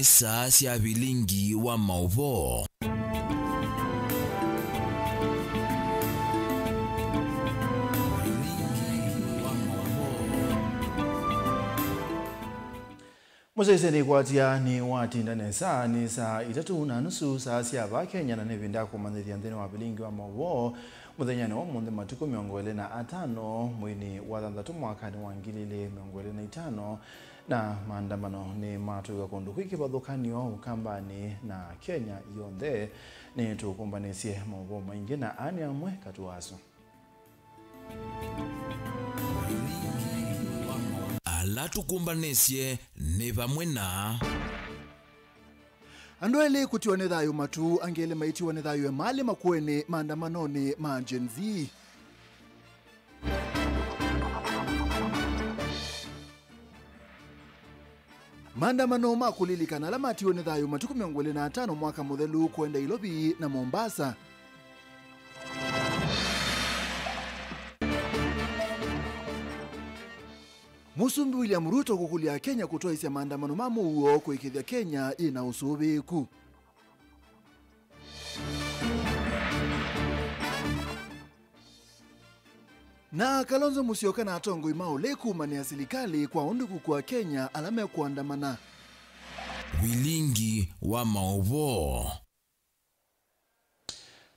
saa cia bilingi wa mauvo. Museseni kwatia ni watinda nesa ni saa 3:30 saa cia ba Kenya na nevinda kumanithia nthini wa bilingi wa mauvo muthenya ni wa munthe matuku 25 mwini wa 3 mwakani wa 2025 na maandamano ni matuga kundu kwiki bathukanio ukambani na Kenya yonthe ni tukumbanisye mauvo maingi na ani amwe katuaso ala tukumbanisye ni vamwe na Andwele kutiwa ni thayu matu angele maitiwa ni thayu mali makuene maandamanoni ma Gen Z. Maandamano makulilikana la matiwa ni thayu matuku 25 mwaka muthelu kwenda Ilobi na Mombasa. Musumbi William Ruto kukulia Kenya kutoisya maandamano mamuo kuikithia Kenya ina usubiku. Na Kalonzo Musyoka na atongo imaule kumania serikali kwa unduku kwa Kenya alama ya kuandamana. bilingi wa mauvo.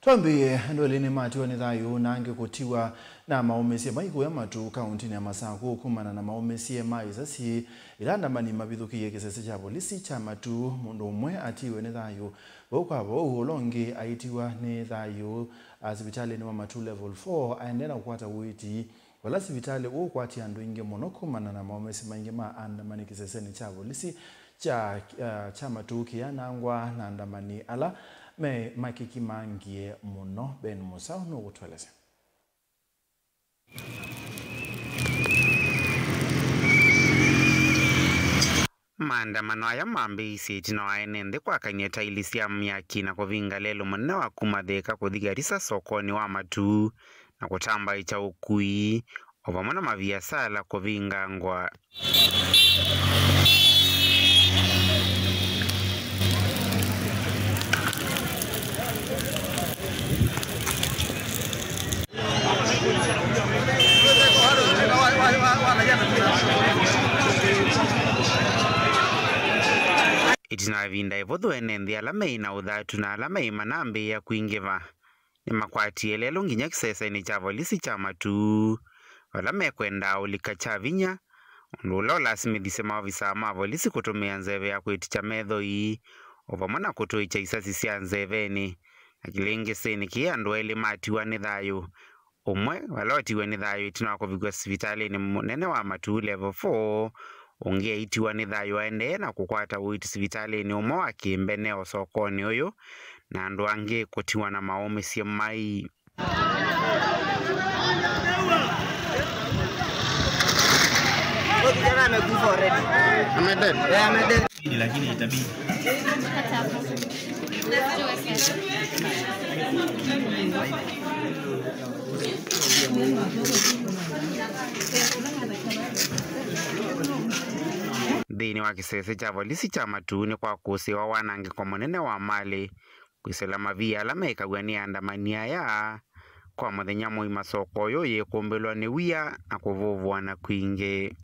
Twambie ndwele ni matiwa ni thayu na ange kutiwa na maumesie maiku ya matu kaunti ya Masako kumana na maumesie maisasi ilandamani mabithukiye kisese cha polisi cha matu mundu umwe atiwe ni thayu bokwabo ulongi aitiwa ni thayu asibitali ni wa matu level 4 aendena kukwata witi wala sibitali ukwati andu inge muno kumana na maumesie maingi maandamani kisese ni cha polisi cha matu kianangwa na andamani ala me makiki mangie muno Ben Musa no gutweleza maandamano aya mambisi tino aenende kwa kanyeta ilisia myaki na kuvinga lelo munene wa kumatheka kuthigarisa sokoni wa matu na kutamba icha ukui ovamona maviasala kuvinga ngwa itina vinda evodho enendi alama ina uthatu na alama imanambi ya kuingiva ni makwati elelo nginya kisesa ni cha polisi cha matu alama ekwenda ulika cha vinya ndula lasimithise maofisa ma polisi kutumia nzeve ya kwiticha metho ii ovamona kutoicha isasi cia nzeveni akilingi sini kia ndwele matiwa ni thayu umwe walotiwe ni thayu itina wakuvigwa sivitali ni munene wa matu level 4 unge itiwa ni thayu aende na kukwata uiti sivitali ni umwe wa kimbene sokoni uyu na andu ange kutiwa na maumesie mai lakini itabidi dhini wa kisese cha polisi cha matuni kwa kusiwa wanange kwa munene wa mali kwiselama via alama ikagwania andamania ya kwa muthenya mwi masoko yo yekumbelwa ni wia na kuvuvwa na kwingi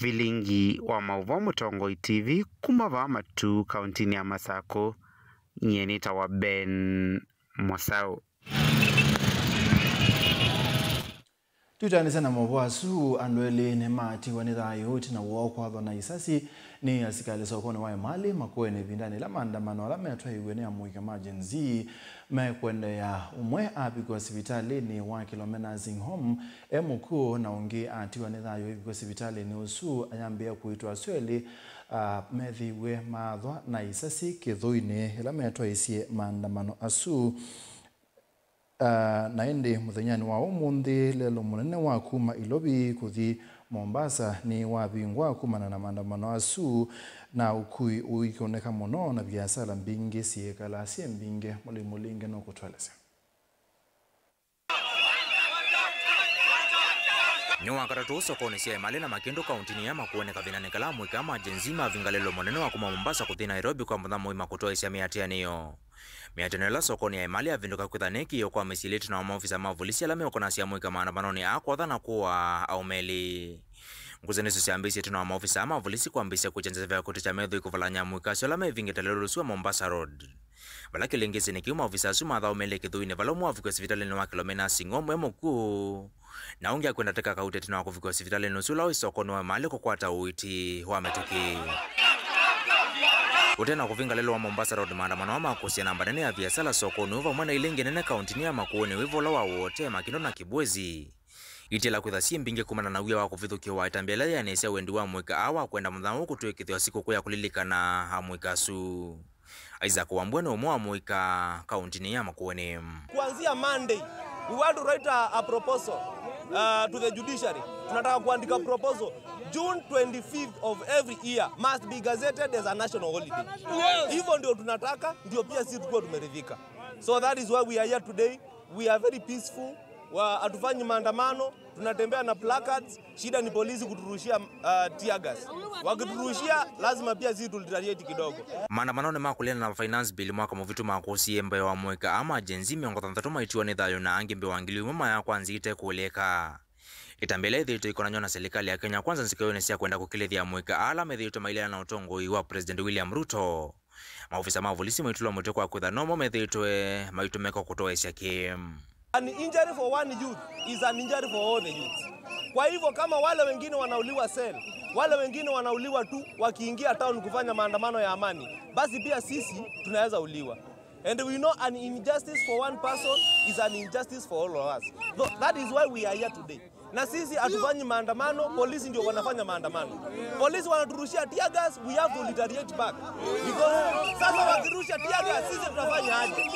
bilingi wa mauvo Mutongo TV kumava matu kauntini ya Masako nyenita wa Ben Musau Tutanisa na mawasu andwele ne mati wanithayo tina wokwa na isasi ni asikale sokoni wa mali makwene vindani la maandamano la metwa iwene amuika majenzi mekwende ya umwe apiko hospitali ni wa Kilomena Home emuku na ungi ati wanithayo ipiko hospitali ni usu ayambia kuitwa sweli methiwe mathwa na isasi kithuine la metwa isie maandamano asu na ende muthanyani wa umundi lelo munene wa kuma Ilobi kuthi Mombasa ni wabingwa kumana na maandamano asu na ukui uikoneka muno na biashara mbingi siekala sie mbinge mulimulinge no kutwalese Nyoa karatu sokoni sia mali na Makendo kauntini ya makuoneka vinanekala mwika majenzima vingalelo munene wa kuma Mombasa kuthi Nairobi kwa mudhamu ima kutoa isia miatianiyo miatenela sokoni ya imali ya vinduka kuthaneki yo kwa mesileti na maofisa mavulisi alame okonasi ya mwika maanabanoni akwa dhana kuwa au meli. Nguzenesu siambisi tuna maofisa mavulisi kwa mbisi ya kuchenza vya kuticha medhu ikuvalanya mwika sio alame vingetelelulusuwa Mombasa Road. Balaki lingisi ni kiu maofisa asu madha umele kithuine valomu wa viko sivitali ni wa Kilomena Sing'omwe mkuu. Na ungi ya kuenda teka kauteti na wakufiko sivitali nusula uisokoni wa mali kukwata uiti wa meteki. Utena kuvinga lelo wa Mombasa Road maandamano ama kuhusiana na manene ya biashara sokoni uva mwana Ilingi nene kauntini ya Makueni wivola wa wote Makindo na Kibwezi. Itela kwithasie mbinge kumana na uya wa kuvithukiwa itambela ya nesia wendi wa mwika awa kwenda mudhamu kutuikithio siku kuya kulilika na hamwika su. Isaac Wambwene umwa mwika kauntini ya Makueni. Kuanzia Monday, we want to write a proposal to the judiciary. Tunataka kuandika proposal. June 25th of every year must be gazetted as a national holiday. Hivyo ndio tunataka, ndio pia sisi tukue tumeridhika. So that is why we are here today. We are very peaceful. Hatufanyi maandamano, tunatembea na placards. Shida ni polisi kuturushia tear gas. Wakiturushia lazima pia sisi tulitarieti kidogo. Maandamano ni makuliana na finance bill mwaka muvitu makosi embe wa mweka ama jenzi miongo 3 itiwa ni thayo na angimbe wangili mama ya kwanzite kueleka. Itambele ithito ikonanywa na serikali ya Kenya kwanza nsikayonesi ya kwenda kukilithia mwika ala methito mailana na utongoi wa President William Ruto. Maofisa mavulisi maitulwa mwiteko wa kuthanomo methitwe maitumeko kutoa isia kim. An injury for one youth is an injury for all the youths. Kwa hivyo kama wale wengine wanauliwa sel, wale wengine wanauliwa tu wakiingia town kufanya maandamano ya amani, basi pia sisi tunaweza uliwa. And we know an injustice for one person is an injustice for all of us. So that is why we are here today. Na sisi hatufanyi maandamano, polisi ndio wanafanya maandamano. Polisi wanaturushia tear gas, we have to retaliate back. Because sasa wakirusha tear gas, sisi tunafanya aje?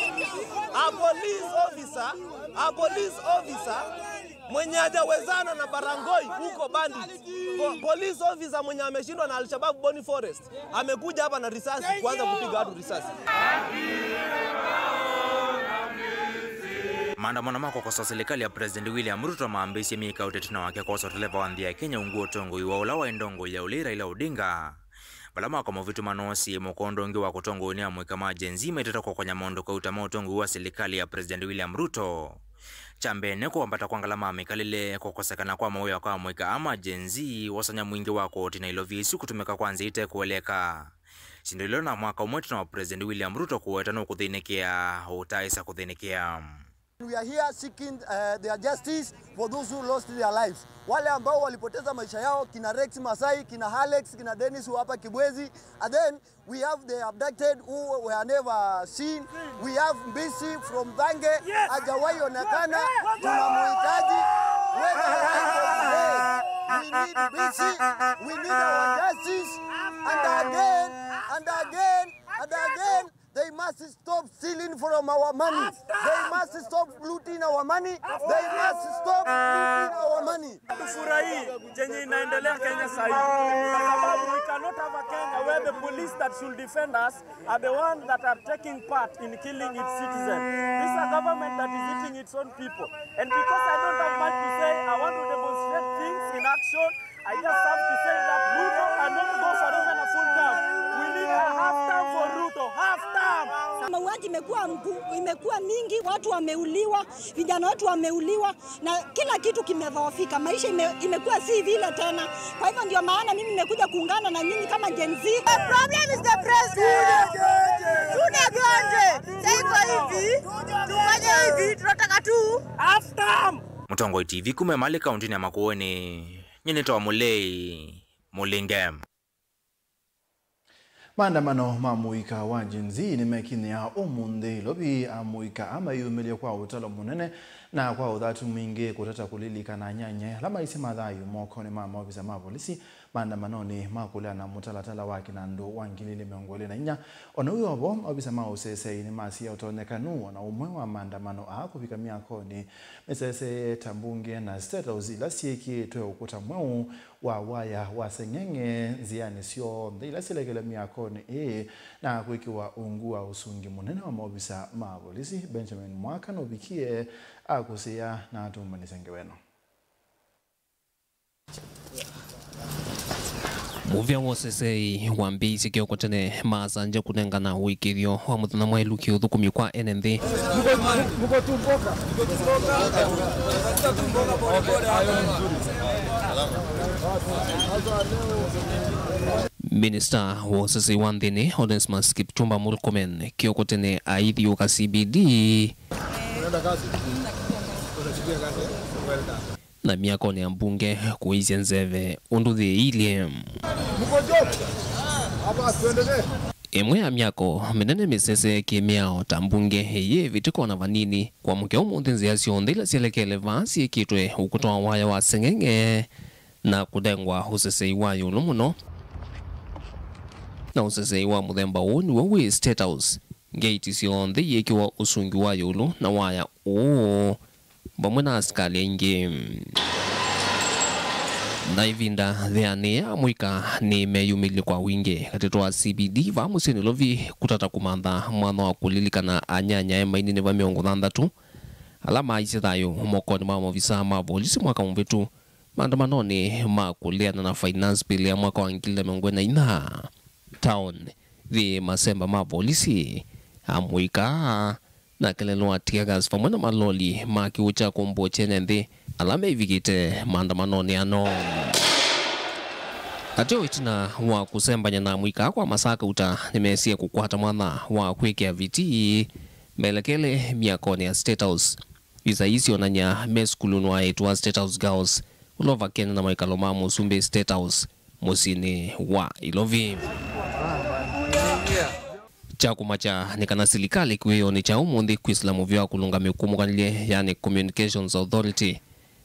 A police officer mwenye hajawezana na barangoi huko bandits. Police officer mwenye ameshindwa na Al-Shabaab Boni Forest amekuja hapa na risasi kuanza kupiga watu risasi. Maandamano mako kwa serikali ya President William Ruto maambisi mika utetuna wake kwa soteleva wa ndia Kenya unguo tongo iwa ulawa endongo ya ulira ila Odinga. Balama kwa mavitu manosi mkondo ngi wa kutongo ni amweka majenzima itata kwa nyamondo kwa utama tongo wa serikali ya President William Ruto. Chambene kwa ambata kwa ngalama mikalile kwa kosekana kwa mawea kwa mweka ama jenzi wasanya mwingi wako tina ilovi isi kutumeka kwanza ite kueleka. Sindilo na mwaka umwetu na wa President William Ruto kuwetano kuthinikea utaisa kuthinikea. We are here seeking their justice for those who lost their lives. Wale ambao walipoteza maisha yao, kina Rex Masai, kina Alex, kina Dennis hapa Kibwezi. And then we have the abducted who were never seen. We have Mbisi from Thange, hajawahi onekana. Tunamhitaji. We need Mbisi. We need our justice. And again, they must stop stealing from our money. They must stop looting our money. They must stop looting our money. Tufurahi chenye inaendelea Kenya sasa hivi. Kwa sababu we cannot have a Kenya where the police that should defend us are the ones that are taking part in killing its citizens. This is a government that is eating its own people. And because I don't have much to say, I want to demonstrate things in action. I just have to say that Ruto cannot go for even a full term. We need a half term for Ruto. Half term. Mauaji imekuwa mingi, watu wameuliwa, vijana wetu wameuliwa na kila kitu kimedhoofika. Maisha imekuwa si vile tena. Kwa hivyo ndio maana mimi nimekuja kuungana na nyinyi kama Gen Z. The problem is the president. Tunagonje. Sasa hivi, tufanye hivi, tunataka tu half term. Mutongoi TV kume Mali kaunti ya Makueni. Nyinitoa Mulei Mulingem. Maandamano mamuika wa Gen-Z nimekinia omunde lobi amuika amayumilie kwa utalo munene na kwa udhatu mwingi kutata kulilika na nyanye lama isi madhayu moko ni mama wabisa mapolisi maandamano ni makula na mutalatala waki na ndo wangilili miongole na inya onowi wabo wabisa mausese ni masi ya utonekanu na umwe wa maandamano kufika miako ni mesese tambunge na State House ila sieki tuwe ukuta mweu wa waya wa sengenge ziani sio ila silekele miako ni na kuikiwa ungu wa usungi munene wa maobisa mapolisi Benjamin Mwaka nobikie akusia na atumani sengeweno. Muvia wosesei wambi sikio kotene maasanje kunengana wikivyo wa muthana mwailu kiuthukumi kwa NND. Minister wosesei wandhini Onesmus Kipchumba Murkomen kio kotene aithi uka CBD na miako ni mbunge kuizia nzeve unduthi ile emwe ya miako menene misese kimiao tambunge heye vitiko na vanini kwa mke umunthenzi yasio ndila sielekele vasi kitwe ukutoa waya wa sengenge na kudengwa usesei wayo lumuno na usesei wa muthemba uni wewe State House gate sio ndhi yekiwa usungi wayo ulu na waya bamwe na askali ingi na ivinda theane amuika ni meyumili kwa wingi katitoa CBD vamusini lovi kutata kumantha mwana wa kulilikana anyanya emainine va miongo thanthatu alama aise thayo mokoni ma mavisa ma polisi mwaka mvetu maandamanoni ma kuliana na finance bill ya mwaka wa 2024 town the masemba ma polisi amuika na kelelo atiagas famwe na maloli makiucha kumbo chenende alame ivikite maandamanoni ano ateo itina wa kusembanya na mwika kwa masaka uta nimesia kukwata mwana wa kwekea viti melekele miakoni ya State House isa isi onanya meskulunwa etwa State House Girls ulova kena na maikaloma musumbe State House musini wa ilovi chakumacha nikana silikali kweyo ni cha umundi kuislamu vya kulunga mekumukanile yani Communications Authority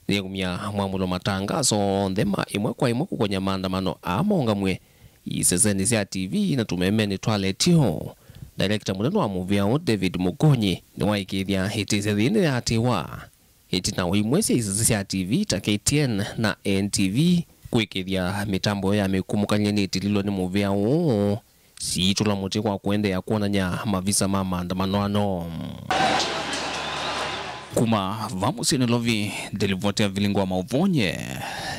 nikumya mwamulo matangazo ndema imwe kwa imwe kukonya maandamano amongamwe isezeni sia TV na tumemeni toiletio director muneno wa movie David Mugonyi ni waikithia hitize thine atiwa hitina wimwesi isezeni TV ta KTN na NTV kuikithia mitambo ya mekumukanile ni tililo ni movie si tula muti kwa kuende ya kuonanya mavisa maandamano ano kuma vamusini lovi delivotea vilingwa mauvonye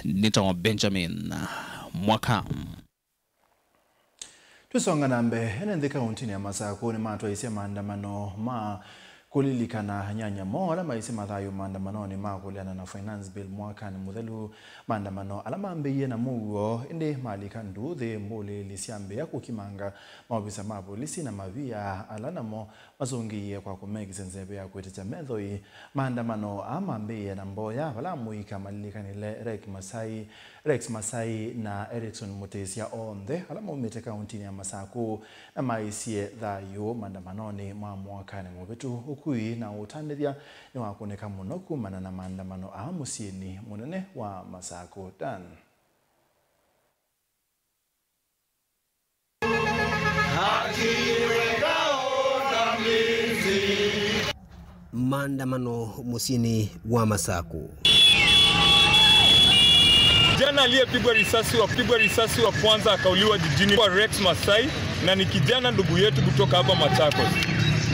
nitawa Benjamin Mwaka. Tusonga nambe enende kauntini ya Masako ni matwa isi maandamano kulilikana nyanya mola maisi mathayo maandamano ni kuliana na finance bill mwaka ni muthelu maandamano alama ambeye na mugo indi malika nduthi mbuli lisiambe ya kukimanga mawabisa mapolisi na mavia alanamo mazungiye kwa kumegi senzebe ya kuetecha methoi maandamano ambeye na mboya wala muika malika nile Rex Masai na Erickson Mutesia onde alama umete kauntini ya Masako na maisie thayo maandamano ni mwaka ni mubetu ukui na utandithia ni wakoneka muno kumana na maandamano musini munene wa Masako Dan. Maandamano musini wa Masako. Kijana aliyepigwa risasi wa kwanza akauliwa jijini kwa Rex Masai na ni kijana ndugu yetu kutoka hapa Machakos.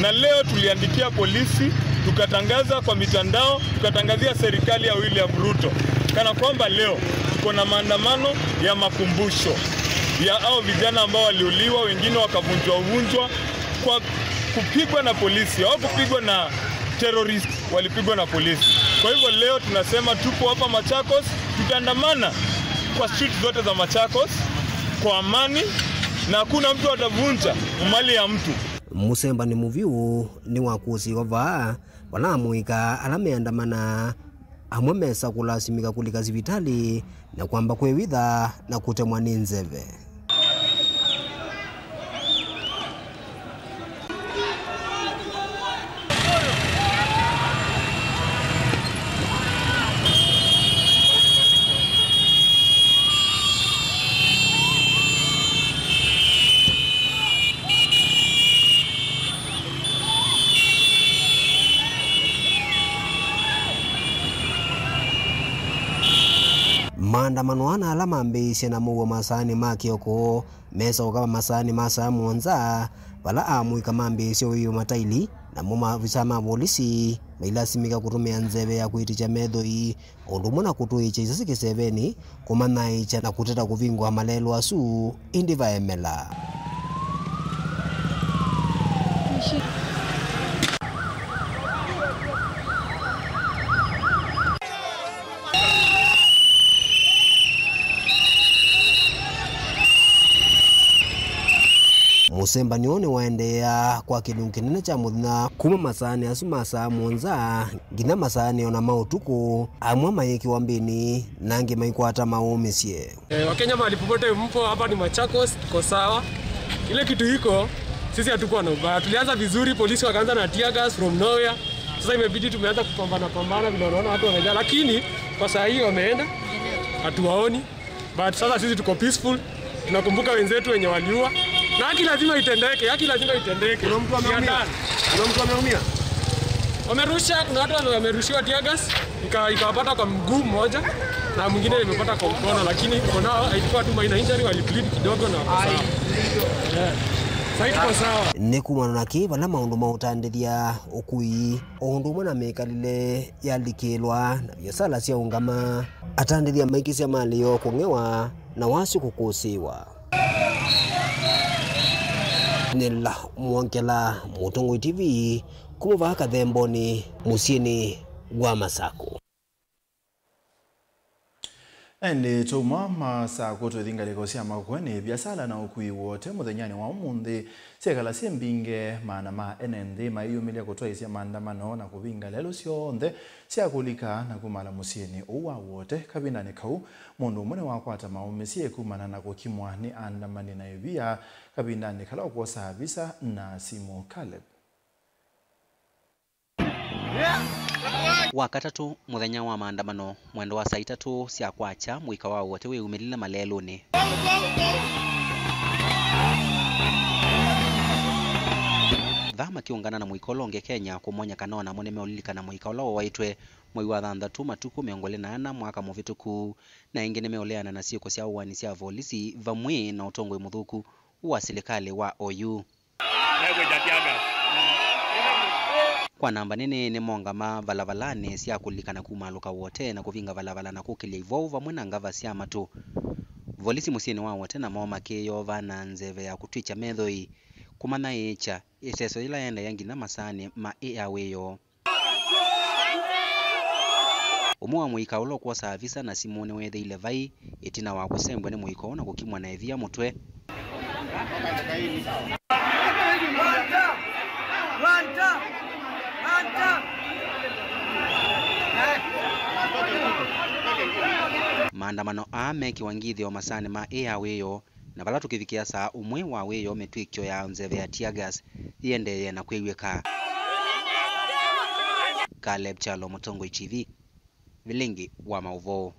Na leo tuliandikia polisi, tukatangaza kwa mitandao, tukatangazia serikali ya William Ruto kana kwamba leo tuko na maandamano ya makumbusho ya hao vijana ambao waliuliwa, wengine wakavunjwa kwa kupigwa na polisi au kupigwa na terrorist, walipigwa na polisi. Kwa hivyo leo tunasema tupo hapa Machakos, tutaandamana kwa street zote za Machakos kwa amani na hakuna mtu atavunja mali ya mtu. Musemba ni muviu ni wakusi ova wala muika alameandamana amwe mesa kulasimika kulika sivitali na kwamba kwewitha na kutemwa ni nzeve. Maandamano ana alama mbisi na muwa masani makioko mesa ukama masani masa muonza wala amu kama mbisi uyu mataili na muma visama polisi mailasimika kutumia nzeve ya kuiticha medhoi ondumuna kutuicha isasike seveni kumanaicha na kuteta kuvingwa malelo asu indiva emela. Musemba nione waendea kwa kilungu kinene cha muthina kuma masani asumasa monza ngina masani ona mautuku amwa mayeki wambini nange maikwata maumisye. Wakenya mahali popote mpo hapa ni Machakos, tuko sawa. Ile kitu hiko sisi hatukuwa na ubaya. Tulianza vizuri, polisi wakaanza na tear gas from nowhere. Sasa imebidi tumeanza kupambana vile unaona watu wamejaa, lakini kwa saa hii wameenda hatuwaoni. But sasa sisi tuko peaceful. Tunakumbuka wenzetu wenye waliua. Na haki lazima itendeke, haki lazima itendeke. Kuna mtu ameumia? Kuna mtu ameumia? Wamerusha, kuna watu wamerushiwa tear gas, ikawapata kwa mguu mmoja na mwingine imepata kwa mkono, lakini kwa nao haikuwa tu minor injury, walibleed kidogo na wako sawa. Sasa tuko sawa. Nekumana naki bana maundu mautandithia ukui undu mwana mekalile yalikilwa na biasala cia ungama atandithia maiki cia malio kungewa na wasi kukusiwa. Nila Mwankela, Mutungu TV, kumuvaka themboni musieni wa Masako. Ende tuma Masako twithingaliko cia makweni biasala na ukui wote muthenyani wa umuthi sekala siembinge maana ma NND maiyumilia kutwaisia maandamano na kuvinga lelo cionthe cia kulika na kumala musieni uwa wote kabindani kau mundu umwe wakwata maumisie kumana na kukimwa ni andamani na ibia kabindani kala kuosa visa na simu Caleb. Wakatatu muthenya wa maandamano mwendo wa saa 3 cia kwacha mwika wa wote weumirila maleloni. Thama kiungana na muikolonge Kenya kumonya kanona moneme ulilikana muikala waitwe mwai wa 6 matuku 28 mwaka muvituku na ingine meoleana na sioko cia uwani cia polisi vamwe na utongwe muthuku wa serikali wa OU. Kwa namba nene ni mongama valavalane cia kulikana kumaluka wote na kuvinga valavala na kukilia ivo vamwe na ngava cia matu. Volisi musieni wa wote na moma keyo vana nzeve ya kutwicha medhoi kumana echa iseso ila yenda yangi na masani ma airwayo. Umwa muika ulo kwa savisa na simone wethe ile vai itina wa kusembwe ni muiko na kukimwa na evia mutwe. Maandamano ameki wangithi wa masani ma airwayo na vala tukivikia saa umwe wa weyo metwikyo ya nzeve ya tear gas iendeye na kwiweka. Caleb Chalo, Mutungu TV, Vilingi wa Mauvo.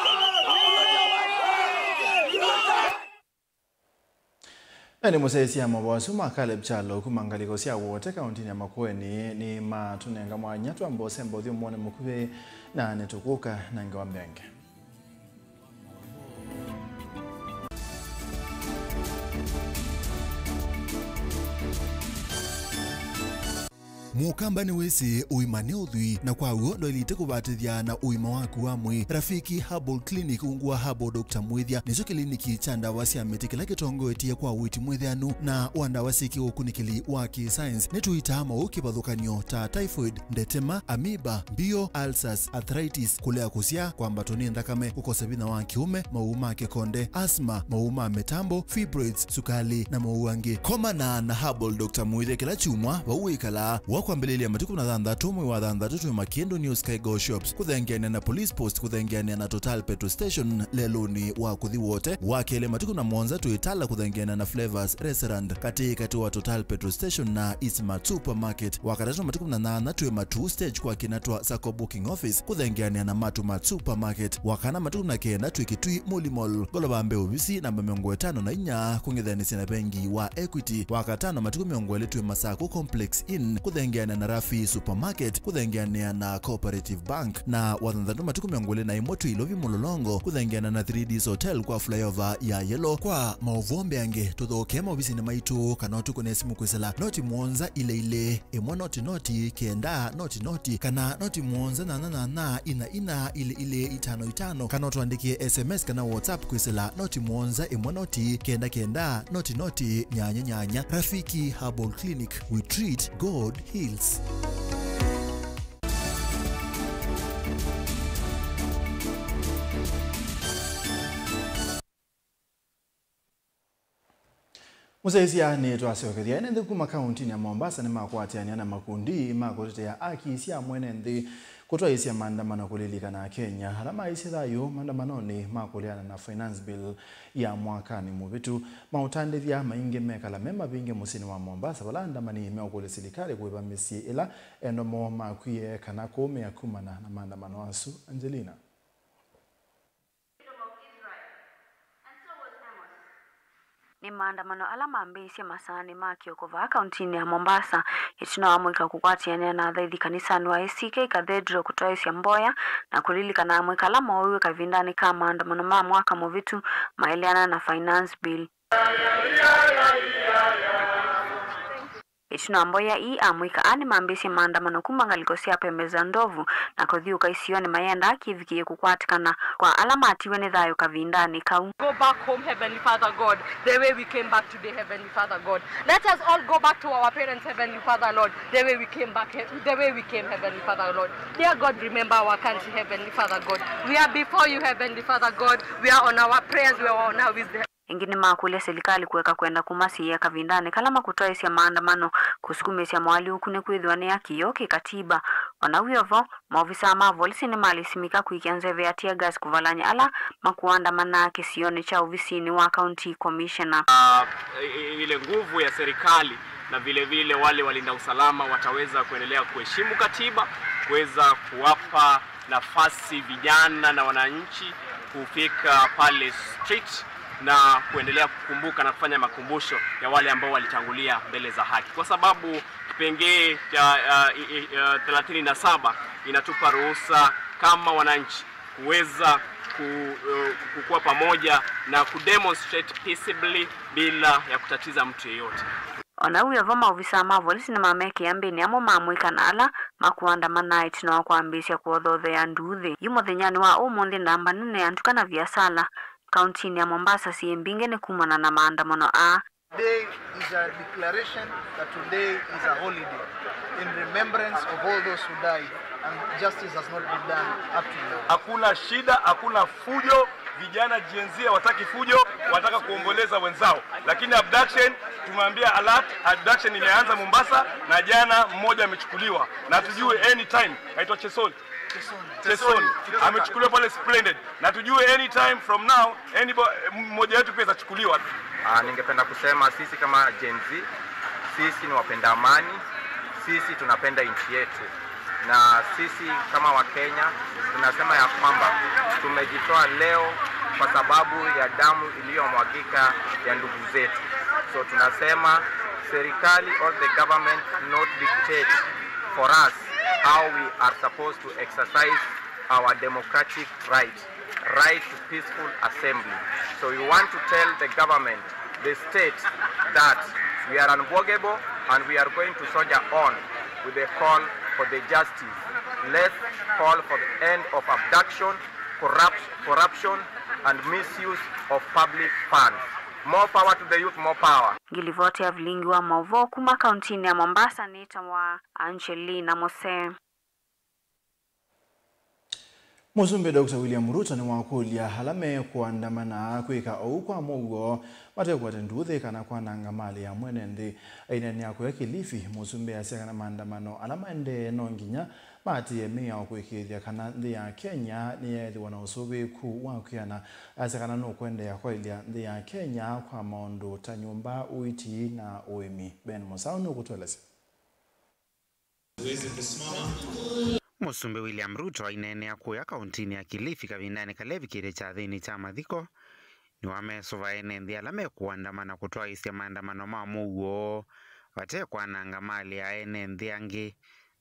Ene musesi ya mawasu Caleb Chalo kumangaliko cia wote kaunti ya Makueni ni matunenga mwanya twambose mbothio mwone mukuve na netukuka na ngawa mbenge. Mukambani wese uimane udhui na kwa uondo ilite kubatithia na uima waku wamwe. Rafiki Herbal Clinic ungua Herbal Dr. Mwithia nizo kliniki cha ndawa cia miti kila kitongo etia kwa witi mwithianu na wandawa siki ukunikili wa ki-science netuita mauki bathukanio ta typhoid, ndetema, amoeba, bio, ulcers, arthritis, kulea kusia kwa mbatoni ndakame, kukosa bina wa kiume, mauma kikonde, asma, mauma metambo, fibroids, sukali na mauange. Koma na Herbal Dr. Mwithia kila chumwa wauikala wako kwambililia matuku na thandatu mwe wa thandatu twe Makendo New Sky Go Shops kuthengeania na police post kuthengeania na Total Petrol Station leluni wa kuthi wote wakele matuku na Monza tuitala kuthengeania na Flavors Restaurant kati wa Total Petrol Station na Eastmart Supermarket wakatatu matuku na nana twe Matu Stage kwa kinatwa Sako Booking Office kuthengeania na Matu Supermarket wakana matuku na kenda twe Kitui Mall Mall goloba mbe ubisi namba 54 kungithanisia na bengi wa Equity wakatano matuku miongole twe Masako Complex Inn kuthengeania na Rafi Supermarket kuthengeania na Cooperative Bank na wathandatu matuku miongole na imotu Ilovi Mulolongo kuthengeania na 3Ds Hotel kwa flyover ya Yellow kwa mauvombe ange tuthoke maubisi na maitu kanotu kune simu kwisela noti Monza ile emwa noti kenda noti kana noti Monza na ina ile 55 kanotu andikie SMS kana WhatsApp kwisela noti Monza emwa noti kenda noti nyanya Rafiki Herbal Clinic, we treat, God heals. Musaisia ni twasokethia nthi kuma kaunti ya Mombasa ni makwatiania na makundi makotetea aki cia mwene nthi kutwaisia maandamano kulilikana Kenya alama isi thayo maandamanoni makuliana na finance bill ya mwakani mubitu mautandithia maingi mekala mema bingi musini wa Mombasa bala andamani meokule serikali kuiba misi ila endomo makwie kana kome ya kumana na maandamano asu Angelina. Ni maandamano alama mbisi masani makio kuva kauntini ya Mombasa ituna amwika kukwatiania na thaithi kanisani wa ACK Cathedral kutoa Mboya na kulilika na amwika alama wawe kavindani kama maandamano ma mwaka muvitu maeliana na finance bill. Ituna Mboya amwika ani mambisi maandamano kumbangalikosia pembeza ndovu na kuthiuka isioni mayenda kivikie kukwatikana kwa alama atiwe ni thayo kavindani kau. Go back home, Heavenly Father God, the way we came back today, Heavenly Father God. Let us all go back to our parents, Heavenly Father Lord, the way we came back, the way we came, Heavenly Father Lord. Dear God, remember our country, Heavenly Father God. We are before you, Heavenly Father God. We are on our prayers, we are on our wisdom. Ingine makulia serikali kuweka kwenda kumasi ya kavindani kalama kutoa isia maandamano kusukumisia mwali ukune kwithwane ya kiyoki katiba wanawiyovo maofisa mavolisi ni mali simika kuikianzeve ya tear gas kuvalanya ala makuandamana kisioni cha ofisini wa county commissioner. Ile nguvu ya serikali na vile wale walinda usalama wataweza kuendelea kuheshimu katiba, kuweza kuwapa nafasi vijana na wananchi kufika pale street na kuendelea kukumbuka na kufanya makumbusho ya wale ambao walitangulia mbele za haki, kwa sababu kipengee cha 37 inatupa ruhusa kama wananchi kuweza kukua pamoja na kudemonstrate peaceably bila ya kutatiza mtu yeyote. Wanauya vama ofisa mavolisi na mameki yambini amo mamwika na ala makuandamana itina kuambisha kuodhothe ya nduthi yumo thinyani wa umundi namba 4 antukana viasala kauntini ya Mombasa siembinge ni kumana na maandamano a. Today is a declaration that today is a holiday in remembrance of all those who died and justice has not been done up to now. Hakuna shida, hakuna fujo, vijana jenzia wataki fujo, wataka kuomboleza wenzao. Lakini abduction, tumeambia alert, abduction imeanza Mombasa na jana mmoja amechukuliwa. Na tujue anytime, aitwa Chesoni. Amechukuliwa pale Splendid. Na tujue anytime from now, mmoja wetu pia atachukuliwa. Ningependa kusema sisi kama Gen Z, sisi ni wapenda amani, sisi tunapenda nchi yetu. Na sisi kama Wakenya tunasema ya kwamba tumejitoa leo kwa sababu ya damu iliyomwagika ya ndugu zetu. So tunasema serikali or the government not dictate for us how we are supposed to exercise our democratic right to peaceful assembly. So we want to tell the government, the state, that we are unbogable and we are going to soldier on with a call for the justice. Let's call for the end of abduction, corruption and misuse of public funds. More power to the youth, more power. Gilivoti ya vilingi wa Mauvo kuma kauntini ya Mombasa nita wa Angelina Mose. Musumbe Dr. William Ruto ni wakulia halame kuandamana kwika au kwa mugo mate kwa tenduthi kana kwa nanga mali ya mwenendi aina ni yako ya Kilifi. Musumbe aseka na maandamano alama ende nonginya mati emea kwikithia kana ndi ya Kenya ni yethi wanaosobe ku wakiana aseka na no kwende ya kwa ilia ndi ya Kenya kwa maondo ta nyumba uiti na uemi. Ben Mosao no kutueleza. Musumbe William Ruto ainenea kuya kauntini ya Kilifi kavindani kalevi kire cha thini cha mathiko ni wamesova enendi alame kuandamana kutoa isia maandamano mamugo wate kwa nanga mali ya enendi angi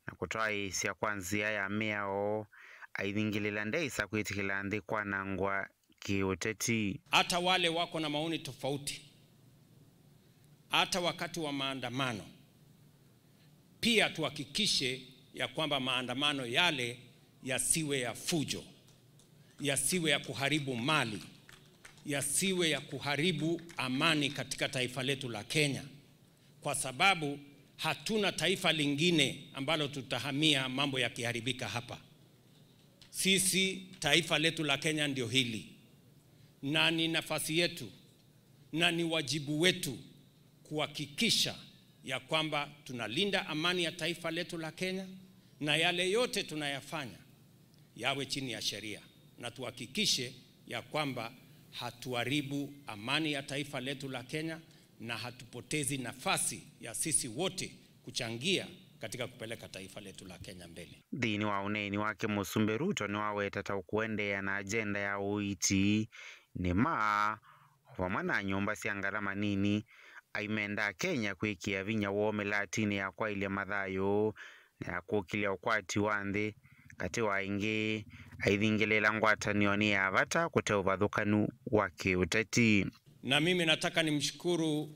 na kutoa isia kwanzia ya miao aithingilila ndeisa kuitikila ndi kwa nangwa kiuteti. Hata wale wako na maoni tofauti, hata wakati wa maandamano pia tuhakikishe ya kwamba maandamano yale yasiwe ya fujo, yasiwe ya kuharibu mali, yasiwe ya kuharibu amani katika taifa letu la Kenya, kwa sababu hatuna taifa lingine ambalo tutahamia mambo yakiharibika hapa. Sisi taifa letu la Kenya ndio hili, na ni nafasi yetu na ni wajibu wetu kuhakikisha ya kwamba tunalinda amani ya taifa letu la Kenya, na yale yote tunayafanya yawe chini ya sheria, na tuhakikishe ya kwamba hatuharibu amani ya taifa letu la Kenya na hatupotezi nafasi ya sisi wote kuchangia katika kupeleka taifa letu la Kenya mbele. Dini wa uneni wake Musumbe Ruto ni wawe tata kuendea na agenda ya uiti ni maa wamana nyumba siangala manini aimenda Kenya kuikia vinya wome latini ya kwa ile madhayo na kukilia ukwati wande kati wa ingi aithingilela ngwatanioni ya avata kuteuva dhukanu wake utati. Na mimi nataka nimshukuru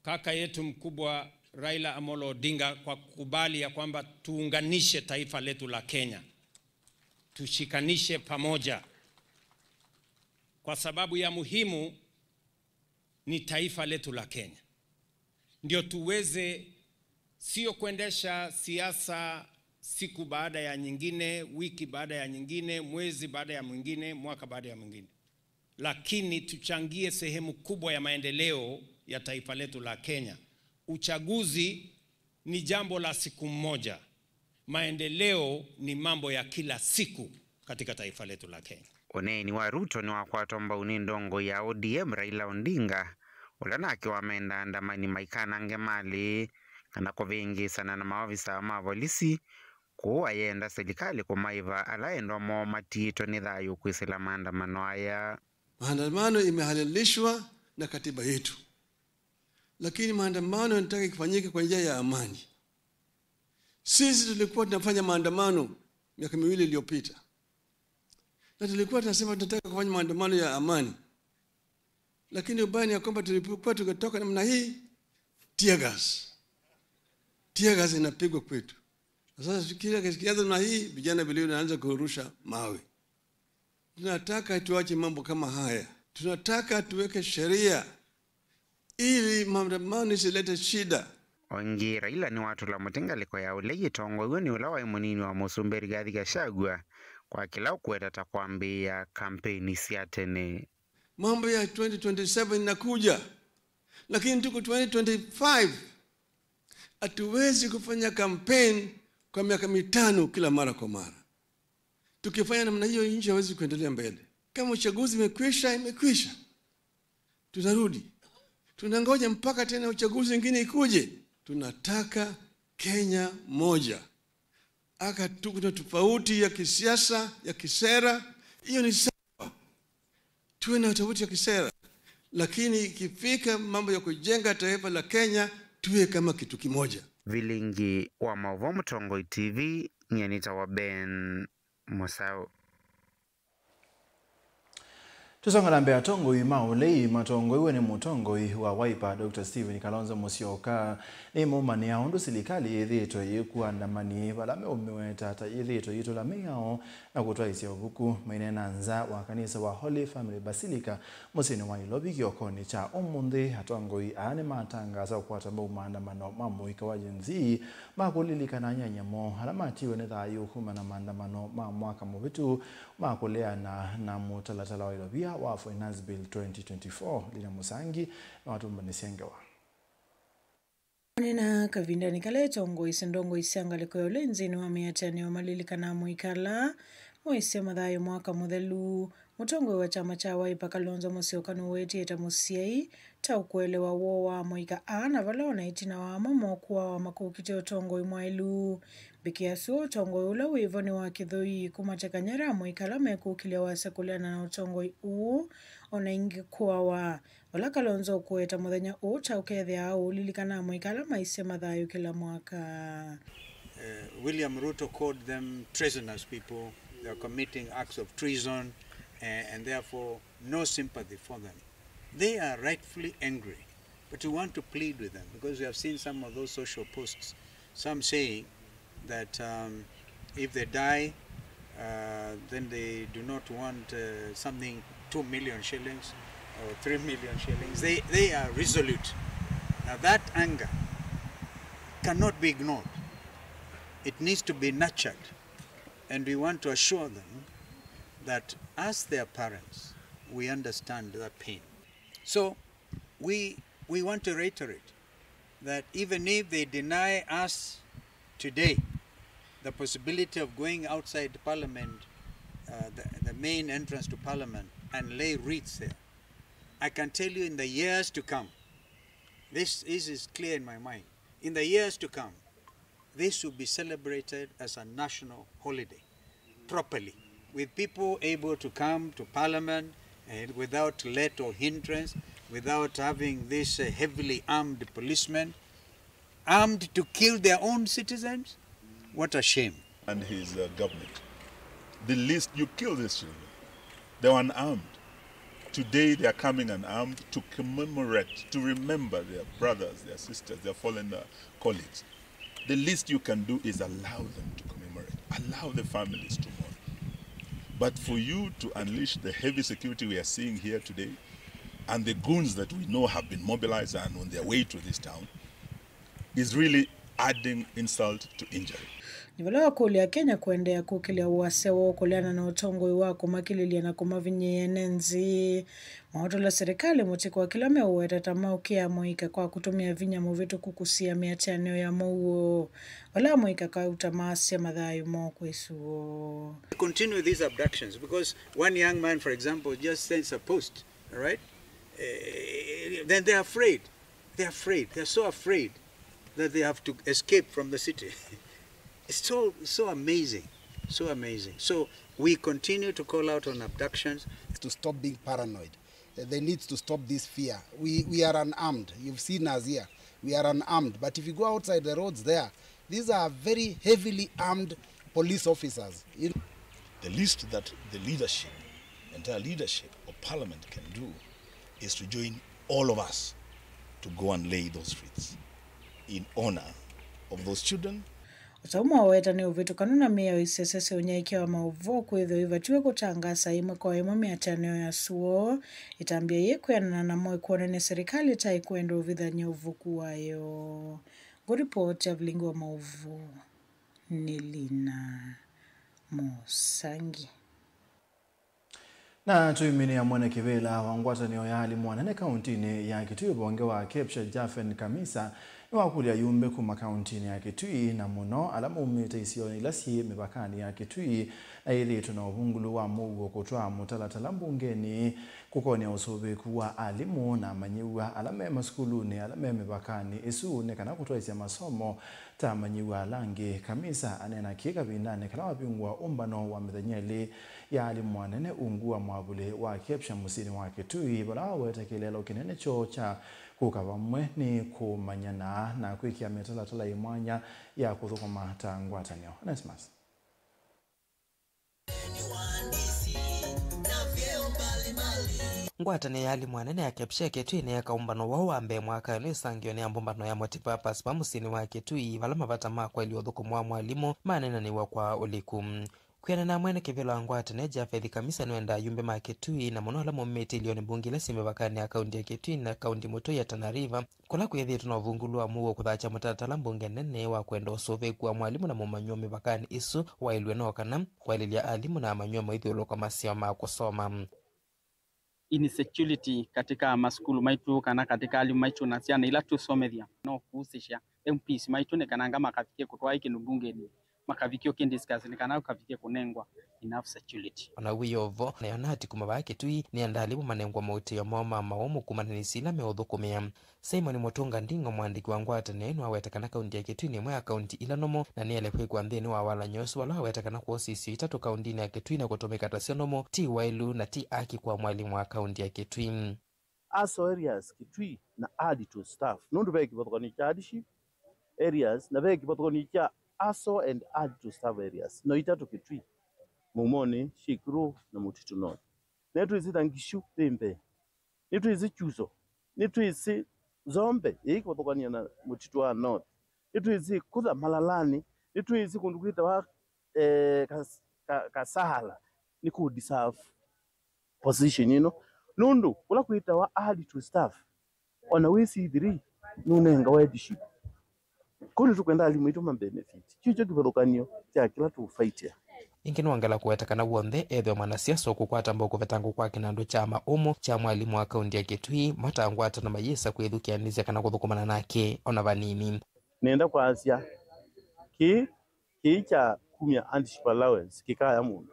kaka yetu mkubwa Raila Amolo Odinga kwa kukubali ya kwamba tuunganishe taifa letu la Kenya, tushikanishe pamoja, kwa sababu ya muhimu ni taifa letu la Kenya. Ndio tuweze sio kuendesha siasa siku baada ya nyingine, wiki baada ya nyingine, mwezi baada ya mwingine, mwaka baada ya mwingine, lakini tuchangie sehemu kubwa ya maendeleo ya taifa letu la Kenya. Uchaguzi ni jambo la siku moja, maendeleo ni mambo ya kila siku katika taifa letu la Kenya. Oneni wa Ruto ni wakwatomba unindongo ya ODM Raila Odinga ulanake wamenda andamani maikana ngemali kana kovingi sana na maafisa wa mavolisi kuwa yenda serikali kumaiva alaendwa mo matito ni dhayo kuisila maandamano haya. Maandamano imehalalishwa na katiba yetu, lakini maandamano yanataka kufanyike kwa njia ya amani. Sisi tulikuwa tunafanya maandamano miaka miwili iliyopita, na tulikuwa tunasema tunataka kufanya maandamano ya amani, lakini ubaya ni ya kwamba tulipokuwa tukatoka namna hii, tear gas inapigwa kwetu. Sasa kikianza namna hii, vijana vile wanaanza kurusha mawe. Tunataka tuache mambo kama haya. Tunataka tuweke sheria ili maandamano isilete shida. Ongi Raila ni watu la mutingaliko ya ulegi tongo uwe ni ulawa imunini wa Musumbe Rigathi Gachagua kwa kila ukueta takwambia kampeni siatene. Mambo ya 2027 inakuja, lakini tuko 2025. Hatuwezi kufanya kampeni kwa miaka 5 kila mara kwa mara. Tukifanya namna hiyo nchi hawezi kuendelea mbele. Kama uchaguzi imekwisha. Tunarudi. Tunangoja mpaka tena uchaguzi mwingine ikuje. Tunataka Kenya moja. Aka tuko tofauti ya kisiasa, ya kisera, hiyo ni sawa. Tuwe na tofauti ya kisera. Lakini ikifika mambo ya kujenga taifa la Kenya, tuwe kama kitu kimoja. Vilingi wa Mavomo Tongo TV, nyanita wa Ben Mosao. Tusonga mbele atongo maulei matongo iwe ni mutongo wa Wiper Dr. Stephen Kalonzo Musyoka ni mumani ya undu silikali yethito yikuandamani balame umeweta ata yethito yitola meyao na kutoa isi obuku mainena nza wa kanisa wa Holy Family Basilica musini wa Nairobi kiokoni cha umundi atongo ane matangaza kukwata maandamano mamuika wa jenzi makulilika nyanyamo alamatiwe ne thayu kuma na maandamano mwaka mubitu makuleana na mutalatala wa Nairobi wa Finance Bill 2024 lina musangi na watu mbanisengewa. Nina kavindani kale tongo isendongo isiangaliko yolenzi ni wa miatani wa malilika na muikala moise madhayo mwaka muthelu mutongo wa chama cha Wiper Kalonzo Musyoka nuweti eta musiai ta ukuelewa wowa moika ana valona itina wa mamo kuwa wa makukite otongo imwailu bikiasu otongo ula wivoni wa kithoi kumatakanyara moikala mekukilia wa sekuliana na otongo uu ona ingi kuwa wa wala Kalonzo kueta muthenya uta ukethia au lilikana moikala maise madhayo kila mwaka. William Ruto called them treasonous people. They are committing acts of treason and therefore no sympathy for them. They are rightfully angry, but we want to plead with them because we have seen some of those social posts, some saying that if they die, then they do not want something 2 million shillings or 3 million shillings. They are resolute. Now that anger cannot be ignored. It needs to be nurtured. And we want to assure them that as their parents, we understand their pain. So we want to reiterate that even if they deny us today the possibility of going outside Parliament, the main entrance to Parliament, and lay wreaths there, I can tell you in the years to come, this is clear in my mind, in the years to come, this will be celebrated as a national holiday, properly, with people able to come to Parliament and without let or hindrance, without having this heavily armed policemen, armed to kill their own citizens. What a shame. And his government. The least you kill these children. They were unarmed. Today they are coming unarmed to commemorate, to remember their brothers, their sisters, their fallen colleagues. The least you can do is allow them to commemorate, allow the families to mourn. But for you to unleash the heavy security we are seeing here today, and the goons that we know have been mobilized and on their way to this town, is really adding insult to injury. Nivalewa kulia Kenya kuendea kukilia uwasewa kuliana na utongo wako makililia na kumavinye yenenzi. Maoto la serikali mutiko wa kilame uweta tamao kia moika kwa kutumia vinya muvitu kukusia miatianeo ya mouo. Wala moika kwa utamasi ya madhayu mo kwesuo. Continue these abductions because one young man, for example, just sends a post, all right? Then they're afraid. They're afraid. They're so afraid that they have to escape from the city. It's so amazing, so amazing. So we continue to call out on abductions. To stop being paranoid. They need to stop this fear. We are unarmed. You've seen us here. We are unarmed. But if you go outside the roads there, these are very heavily armed police officers. The least that the leadership, entire leadership of Parliament can do is to join all of us to go and lay those wreaths in honor of those children. Usauma waweta ni uvitu kanuna mea isesese unyaikia wa mauvo kwetho ivatiwe kutangasa imwe kwa imwe miataneo ya suo itambia yeku ya nanamoi kuonene serikali taikuendo uvithanya uvuku wayo. Good report ya vlingu wa mauvo Nilina Musangi. Na tuimini ya mwana kivela wangwata ni oyali mwanane kauntini ya Kitui bonge wa Kepsha Jaffen Kamisa ni wakulia yumbe kuma kauntini ya Kitui na muno alamu umita isioni ilasi mibakani ya Kitui na ili tunahungulu wa mugo kutua mutalatala mbungeni kukoni ya usobe kuwa alimu na manyiwa alame maskuluni alame mibakani isu nekana kutua isi ya masomo ta manyiwa langi Kamisa anena kika bindane kalawa bingwa umbano wa mithanyeli ya alimu mwanene ungua mwabule wa Kepsha musini wa Kitui bala weta kilelo kinene chocha kuka bamwe ni kumanyana na kwikia metalatala imwanya ya kuthukuma tangwatanyo. Nesmas. Ni waandisi na vyeo mbalimbali ngwatane ya alimu anene ya Kepshe Kitui ni ya kaumbano wao ambe mwaka ni sangio ni ambumbano ya multipurpose pamusini wa Kitui vala mavata makwa iliothuku mwa mwalimu manena ni wakwa ulikum kuyana na mwene kivilo ngwatane Jafethi Kamisa nwenda yumbe ma Kitui na muno ala mumiti ilioni bungile sime vakani ya kaundi ya Kitui na kaundi muto ya Tana River kula kuyethi tunovungulua muo kuthacha mutatala mbunge nene wa kwenda usove kwa mwalimu na mumanyomi vakani isu wa ilwe nokana kwa ililia alimu na manyomo ithiulo kwa masio ma kusoma insecurity katika maskulu maitu kana katika alimu maitu na siana ila tusomethia no kuhusisha MPs maitu ne kananga makafikie kutwa iki nubunge ni makavikio kindiscuss ni kana ukafikie kunengwa enough security ona wiyovo na yonati kumaba Kitui ni andalimu manengwa mauti ya mama maomu kumanisila meothukumia Simon Mutunga Ndingo mwandiki wa ngwatane nwa wetakana kaundi ya Kitui ni mwa akaunti ila nomo na niele kwa nthini wa wala nyosu wala wetakana kwa sisi itatu kaundi ya Kitui na kutumika tasionomo ti wailu na ti aki kwa mwalimu wa kaundi ya Kitui aso areas Kitui na add to staff nundu veki potokoni cha adiship areas na veki potokoni cha aso and add to staff areas no itatu Kitui Mumoni Shikuru na Mutitu North netu izi tangishu tembe netu izi chuso netu izi zombe yiko potokani na Mutitu wa North netu izi kuza Malalani netu izi kundukuita wa kasahala ni ku deserve position nundu kula kuita wa add to staff ona WC3 nunenga wa leadership kuni tukwenda alimu itu benefit chicho kivodokanio cha kila tu fight ingine wangala kuwetakana wonde edho mwanasiasa okukwata mboko vetangu kwa kinando chama umu cha mwalimu wa kaundi ya Kitui matangwata na mayesa kwithukianizia kana kuthukumana nake ona vanini nenda kwa asia cha kumya handship allowance kikaya mundu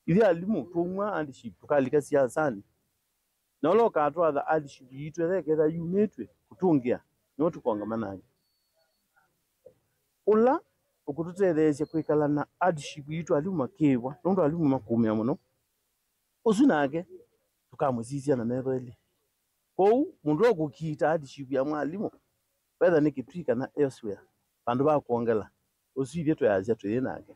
ili alimu tumwa handship tukalika siasani nolo katwa the handship yitwelekeza yumetwe kutungia notu kongamana ula ukututethesya kwikala na handship yitu alimu makiwa nundu alimu makumya muno usu nake tukamwisisia na metheli kou mundu okukita handship ya mwalimu whether ni Kitui kana elsewhere bandu ba kuongela usu ithie twayasya twinake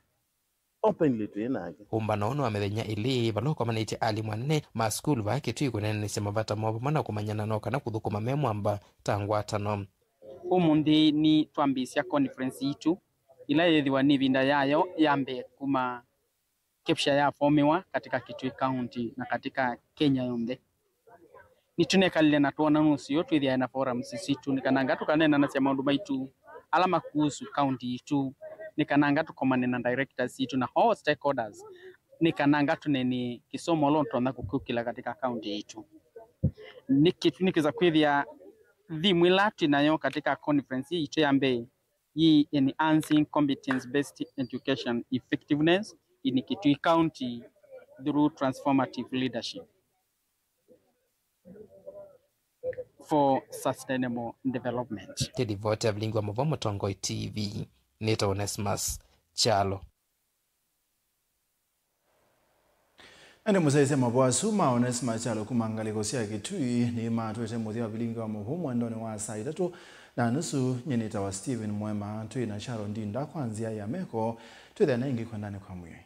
openly twinake umbano ono amethenya ili baloko manite alimu anene ma school ba Kitui kunenese mavata mobo mana kumanyana no kana kuthukuma memwamba tangwatano umundi ni twambisia conference yitu ila yethiwa ni vinda yayo yambe kuma Kepsha ya fomiwa katika Kitui County na katika Kenya yonde nitunekalile na tuona nusio twithia na forum sisitu nikananga tukanena na sema nduma itu alama kuhusu county itu nikananga tukomane na directors itu na all stakeholders nikananga tuneni kisomo lonto na kukukila katika county itu nikiza kwithia thimwila tunayo katika conference yitu yambe yi enhancing competence based education effectiveness in Kitui County through transformative leadership for sustainable development. Tedi vote avlingwa mvomo Tongoi TV Nito Onesmus Chalo ane musaise mabwasu maones machalo kumangaliko sia Kitui ni matwete muthia abilinga wa muhumu ndone wa saa 3 na nusu nyenita wa Steven Mwema tui na Sharon Dinda kwanzia ya meko twethe na ingi kwa ndani kwa mwe